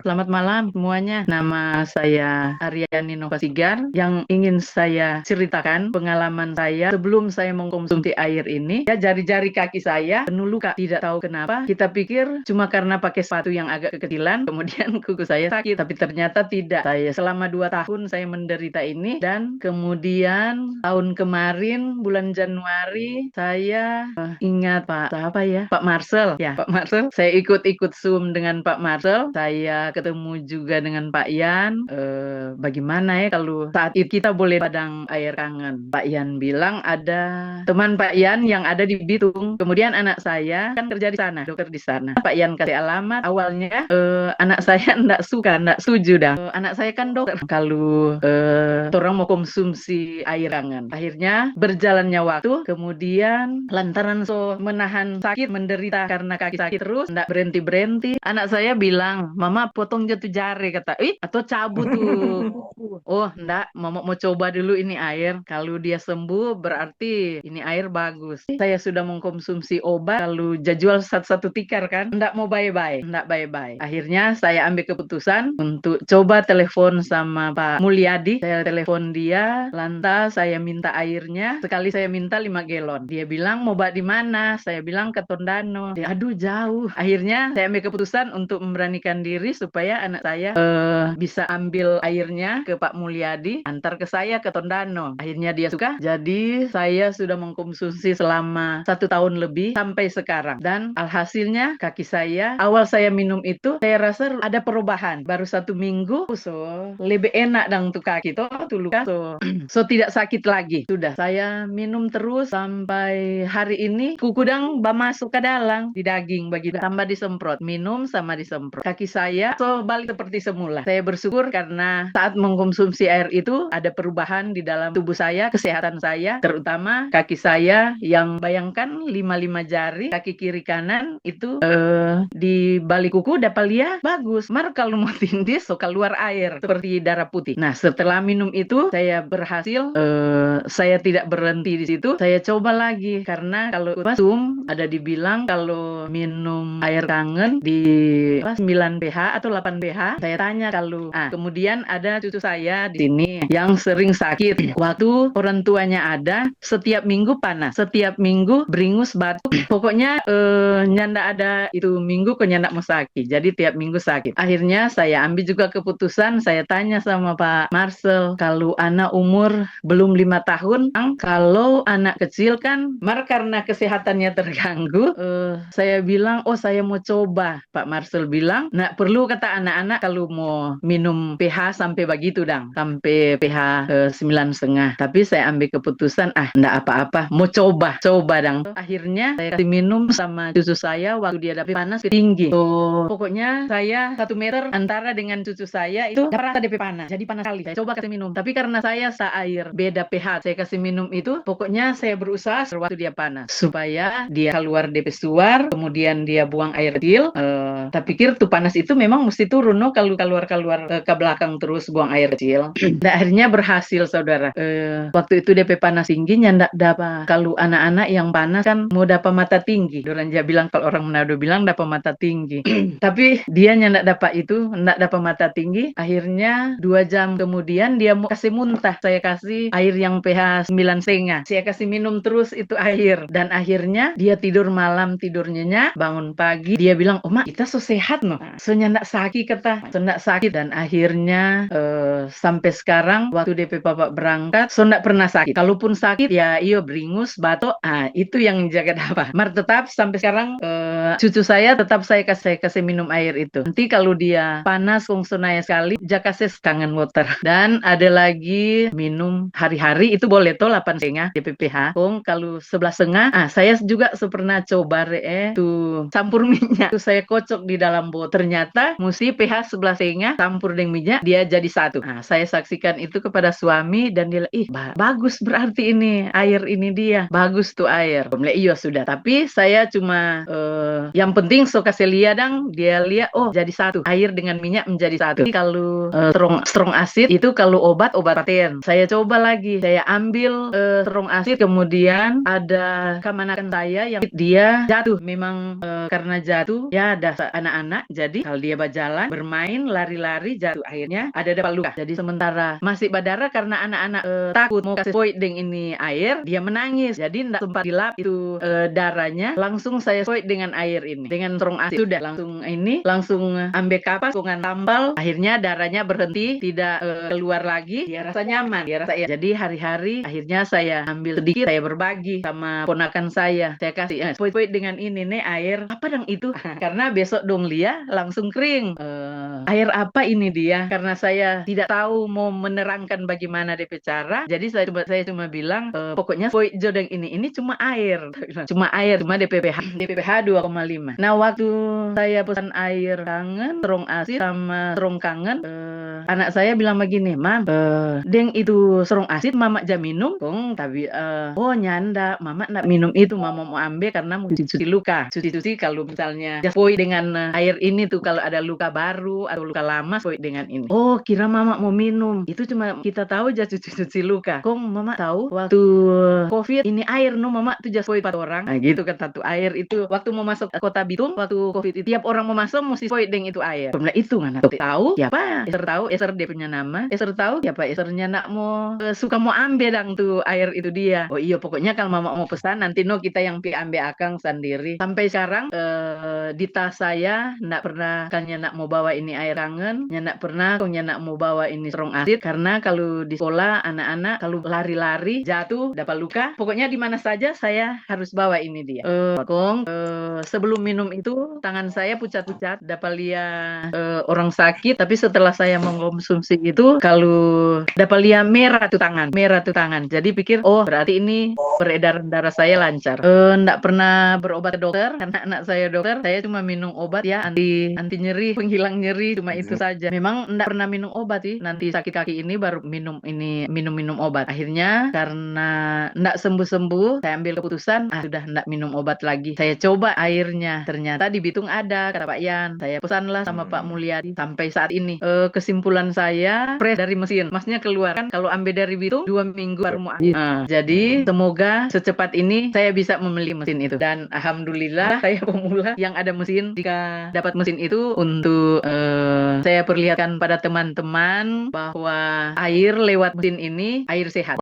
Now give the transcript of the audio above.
selamat malam semuanya. Nama saya Aryani Nova Sigar. Yang ingin saya ceritakan pengalaman saya sebelum saya mengkonsumsi air ini. Ya, jari-jari kaki saya penuh luka. Tidak tahu kenapa. Kita pikir cuma karena pakai sepatu yang agak kekecilan, kemudian kuku saya sakit. Tapi ternyata tidak. Saya selama 2 tahun saya menderita ini, dan kemudian tahun kemarin bulan Januari saya ingat Pak Marcel. Ya, Pak Marcel. Saya ikut Zoom dengan Pak Marcel. Saya ketemu juga dengan Pak Yan. Bagaimana ya kalau saat itu kita boleh padang air kangen? Pak Yan bilang ada teman Pak Yan yang ada di Bitung. Kemudian anak saya kan kerja di sana, dokter di sana. Pak Yan kasih alamat. Awalnya anak saya enggak setuju dah. Anak saya kan dokter. Kalau orang mau konsumsi air kangen. Akhirnya berjalannya waktu, kemudian lantaran menahan sakit, menderita karena kaki sakit terus, enggak berhenti-berhenti. Anak saya bilang, "Mama potong jatuh jari," kata. Atau cabut tuh kuku. Oh, enggak, Mama mau coba dulu ini air. Kalau dia sembuh berarti ini air bagus. Saya sudah mengkonsumsi obat, kalau jadwal satu tikar kan, enggak mau bye-bye, enggak bye-bye. Akhirnya saya ambil keputusan untuk coba telepon sama Pak Mulyadi. Saya telepon dia, lantas saya minta airnya. Sekali saya minta 5 galon. Dia bilang, "Mau bak di mana?" Saya bilang ke Tondano. Aduh, jauh. Akhirnya saya ambil keputusan untuk memberanikan diri supaya anak saya bisa ambil airnya ke Pak Mulyadi, antar ke saya ke Tondano. Akhirnya dia suka. Jadi saya sudah mengkonsumsi selama 1 tahun lebih sampai sekarang. Dan alhasilnya kaki saya, awal saya minum itu, saya rasa ada perubahan. Baru 1 minggu, lebih enak dong tuh kaki tuh luka, so tidak sakit lagi. Sudah saya minum terus sampai hari ini. Kuku dang masuk ke dalam di daging begitu, tambah disemprot, minum sama disemprot. Kaki saya balik seperti semula. Saya bersyukur karena saat mengkonsumsi air itu ada perubahan di dalam tubuh saya, kesehatan saya, terutama kaki saya yang bayangkan 5 jari, kaki kiri kanan itu di balik kuku dapat lihat bagus. Mar kalau mau tindis keluar air seperti darah putih. Nah, setelah minum itu saya berhasil, saya tidak berhenti di situ. Saya coba lagi karena kalau Zoom ada dibilang kalau minum air kangen di 9 pH atau 8 pH. Saya tanya kalau kemudian ada cucu saya di sini yang sering sakit. Waktu orang tuanya ada, setiap minggu panas, setiap minggu beringus, batuk. Pokoknya nyanda ada itu minggu kok nyanda mau sakit. Jadi tiap minggu sakit. Akhirnya saya ambil juga keputusan, saya tanya sama Pak Marcel, kalau anak umur belum 5 tahun, kalau anak kecil kan, karena kesehatannya terganggu, saya bilang, saya mau coba. Pak Marcel bilang, nggak perlu kata anak-anak kalau mau minum pH sampai begitu dang, sampai pH 9,5. Tapi saya ambil keputusan, nggak apa-apa, mau coba dang. Akhirnya saya kasih minum sama cucu saya waktu dia dapat panas tinggi. Pokoknya saya 1 meter antara dengan cucu saya itu rasa DP panas. Jadi panas sekali. Saya coba kasih minum. Tapi karena saya air beda pH, saya kasih minum itu, pokoknya saya berusaha waktu dia panas supaya dia keluar DP suar, kemudian dia buang air kecil. Tapi pikir tuh panas itu memang mesti turun kalau keluar ke belakang terus buang air kecil. Dan akhirnya berhasil, saudara. Waktu itu DP panas tinggi, nyandak dapat. Kalau anak-anak yang panas kan mau dapat mata tinggi. Doranja bilang, kalau orang Manado bilang dapat mata tinggi. Tapi dia nyandak dapat itu, ndak dapat mata tinggi. Akhirnya 2 jam kemudian dia mau kasih muntah. Saya kasih air yang pH 9,5. Saya kasih minum terus itu air. Dan akhirnya dia tidur malam, tidur nyenyak. Bangun pagi dia bilang, "Oma, kita so sehat no. So nyandak sakit kata. So ndak sakit." Dan akhirnya sampai sekarang waktu DP Bapak berangkat, so ndak pernah sakit. Kalaupun sakit ya beringus, batuk. Itu yang jaga dapat. Tetap sampai sekarang cucu saya tetap saya kasih minum air itu. Nanti kalau dia panas kongsunaya sekali, jaka saya kangen water. Dan ada lagi minum hari-hari itu boleh toh 8,5 DPPH. Kalau 11,5, saya juga pernah coba tuh campur minyak. Tuh saya kocok di dalam botol. Ternyata mesti pH 11,5 campur dengan minyak dia jadi 1. Saya saksikan itu kepada suami dan dia bagus berarti ini air ini dia. Bagus tuh air. Iya sudah. Tapi saya cuma yang penting so kasih lihat dang, dia lihat jadi 1. Air dengan minyak menjadi 1. Jadi kalau strong acid itu kalau obat paten. Saya coba lagi. Saya ambil strong acid, kemudian ada kemanakan saya yang dia jatuh. Memang karena jatuh ya ada anak-anak. Jadi kalau dia jalan, bermain, lari-lari, jatuh. Akhirnya ada dapat luka. Jadi sementara masih berdarah karena anak-anak takut mau kasih voiding ini air, dia menangis. Jadi tidak sempat dilap itu darahnya. Langsung saya void dengan air ini, dengan strong asid. Sudah langsung ambil kapas, dengan tambal. Akhirnya darahnya berhenti, tidak keluar lagi. Dia rasa nyaman, dia rasa ya. Jadi hari-hari akhirnya saya ambil sedikit, saya berbagi sama ponakan saya. Saya kasih void dengan ini nih air apa dong itu? Karena besok dong Lia langsung kering. Air apa ini dia? Karena saya tidak tahu mau menerangkan bagaimana DP cara. Jadi saya cuma bilang pokoknya void jodeng ini cuma air. Cuma DPPH 2,5. Nah, waktu saya pesan air kangen, strong asid sama strong kangen, anak saya bilang begini, "Mam, deng itu strong asid mama jam minum." Kong tapi oh nyanda, mama nak minum itu, mama mau ambil karena mau cuci luka. Cuci kalau misalnya just void dengan air ini tuh kalau ada luka baru atau luka lama void dengan ini. Oh, kira mama mau minum. Itu cuma kita tahu just cuci luka. Kong mama tahu waktu COVID ini air no mama tuh just void 4 orang. Nah, gitu kata tuh air itu waktu mau masuk kota Bitung waktu COVID itu tiap orang mau masuk mesti void dengan itu air. Kemudian itu kan tahu siapa? Eser tahu, Eser dia punya nama. Eser tahu siapa Esernya nak mau suka mau ambil dang tuh air itu dia. Oh iya pokoknya kalau mama mau pesan nanti no kita yang ambil akang sendiri. Sampai sekarang di tas saya ndak pernah kan nak mau bawa ini air kangen, ndak pernah kok nak mau bawa ini strong acid karena kalau di sekolah anak-anak kalau lari-lari jatuh dapat luka, pokoknya di mana saja saya harus bawa ini dia. Sebelum minum itu tangan saya pucat-pucat dapat lihat orang sakit, tapi setelah saya mengkonsumsi itu kalau dapat lihat merah tuh tangan. Jadi pikir oh berarti ini peredaran darah saya lancar. Ndak pernah berobat ke dokter karena anak saya dokter, saya cuma minum obat ya anti nyeri, penghilang nyeri, cuma itu saja. Memang ndak pernah minum obat sih. Nanti sakit kaki ini baru minum obat. Akhirnya karena ndak sembuh-sembuh, saya ambil keputusan sudah ndak minum obat lagi. Saya coba airnya, ternyata di Bitung ada kata Pak Yan. Saya pesanlah sama Pak Mulyadi sampai saat ini. Kesimpulan saya fresh dari mesin, masnya keluar kan kalau ambil dari Bitung 2 minggu baru mau habis. Jadi semoga secepat ini saya bisa membeli mesin itu dan alhamdulillah saya pemula yang ada mesin. Jika dapat mesin itu untuk saya perlihatkan pada teman-teman bahwa air lewat mesin ini air sehat.